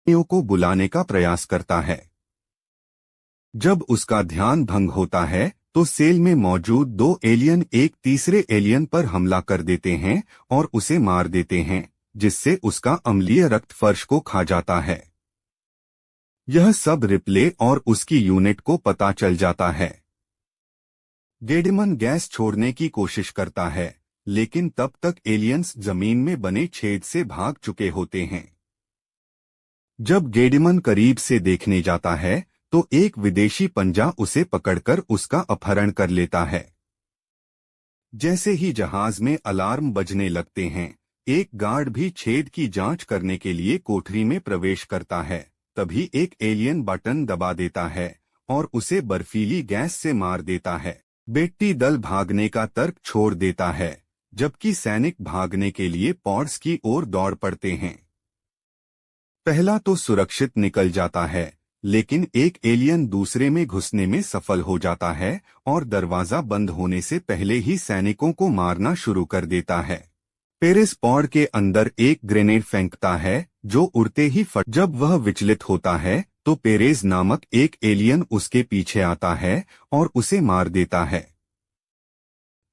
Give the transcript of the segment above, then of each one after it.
को बुलाने का प्रयास करता है। जब उसका ध्यान भंग होता है तो सेल में मौजूद दो एलियन एक तीसरे एलियन पर हमला कर देते हैं और उसे मार देते हैं, जिससे उसका अम्लीय रक्त फर्श को खा जाता है। यह सब रिप्ले और उसकी यूनिट को पता चल जाता है। गेडिमन गैस छोड़ने की कोशिश करता है, लेकिन तब तक एलियंस जमीन में बने छेद से भाग चुके होते हैं। जब गेडिमन करीब से देखने जाता है तो एक विदेशी पंजा उसे पकड़कर उसका अपहरण कर लेता है। जैसे ही जहाज में अलार्म बजने लगते हैं, एक गार्ड भी छेद की जांच करने के लिए कोठरी में प्रवेश करता है। तभी एक एलियन बटन दबा देता है और उसे बर्फीली गैस से मार देता है। बेट्टी दल भागने का तर्क छोड़ देता है, जबकि सैनिक भागने के लिए पॉड्स की ओर दौड़ पड़ते हैं। पहला तो सुरक्षित निकल जाता है, लेकिन एक एलियन दूसरे में घुसने में सफल हो जाता है और दरवाजा बंद होने से पहले ही सैनिकों को मारना शुरू कर देता है। पेरेस पॉड के अंदर एक ग्रेनेड फेंकता है जो उड़ते ही फट। जब वह विचलित होता है तो पेरेज नामक एक एलियन उसके पीछे आता है और उसे मार देता है।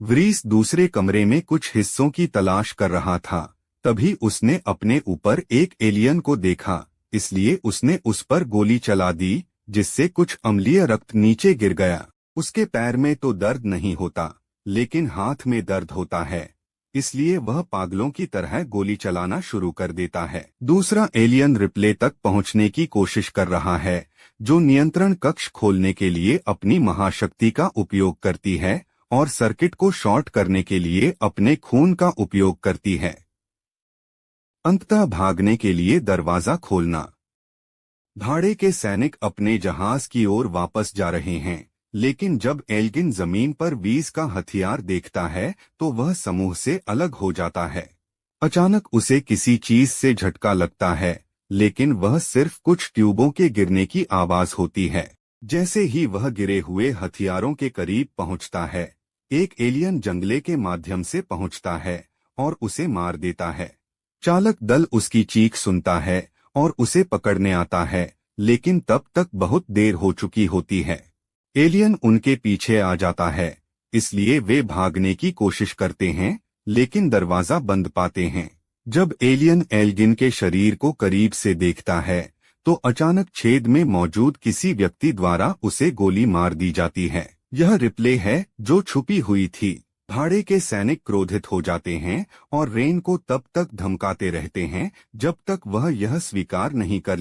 व्रीस दूसरे कमरे में कुछ हिस्सों की तलाश कर रहा था, तभी उसने अपने ऊपर एक एलियन को देखा, इसलिए उसने उस पर गोली चला दी, जिससे कुछ अम्लीय रक्त नीचे गिर गया। उसके पैर में तो दर्द नहीं होता, लेकिन हाथ में दर्द होता है, इसलिए वह पागलों की तरह गोली चलाना शुरू कर देता है। दूसरा एलियन रिप्ले तक पहुंचने की कोशिश कर रहा है, जो नियंत्रण कक्ष खोलने के लिए अपनी महाशक्ति का उपयोग करती है और सर्किट को शॉर्ट करने के लिए अपने खून का उपयोग करती है। अंततः भागने के लिए दरवाजा खोलना। भाड़े के सैनिक अपने जहाज की ओर वापस जा रहे हैं, लेकिन जब एल्गिन जमीन पर वीज का हथियार देखता है तो वह समूह से अलग हो जाता है। अचानक उसे किसी चीज से झटका लगता है, लेकिन वह सिर्फ कुछ ट्यूबों के गिरने की आवाज होती है। जैसे ही वह गिरे हुए हथियारों के करीब पहुंचता है, एक एलियन जंगले के माध्यम से पहुंचता है और उसे मार देता है। चालक दल उसकी चीख सुनता है और उसे पकड़ने आता है, लेकिन तब तक बहुत देर हो चुकी होती है। एलियन उनके पीछे आ जाता है, इसलिए वे भागने की कोशिश करते हैं, लेकिन दरवाजा बंद पाते हैं। जब एलियन एल्गिन के शरीर को करीब से देखता है तो अचानक छेद में मौजूद किसी व्यक्ति द्वारा उसे गोली मार दी जाती है। यह रिप्ले है जो छुपी हुई थी। भाड़े के सैनिक क्रोधित हो जाते हैं और रेन को तब तक धमकाते रहते हैं जब तक वह यह स्वीकार नहीं कर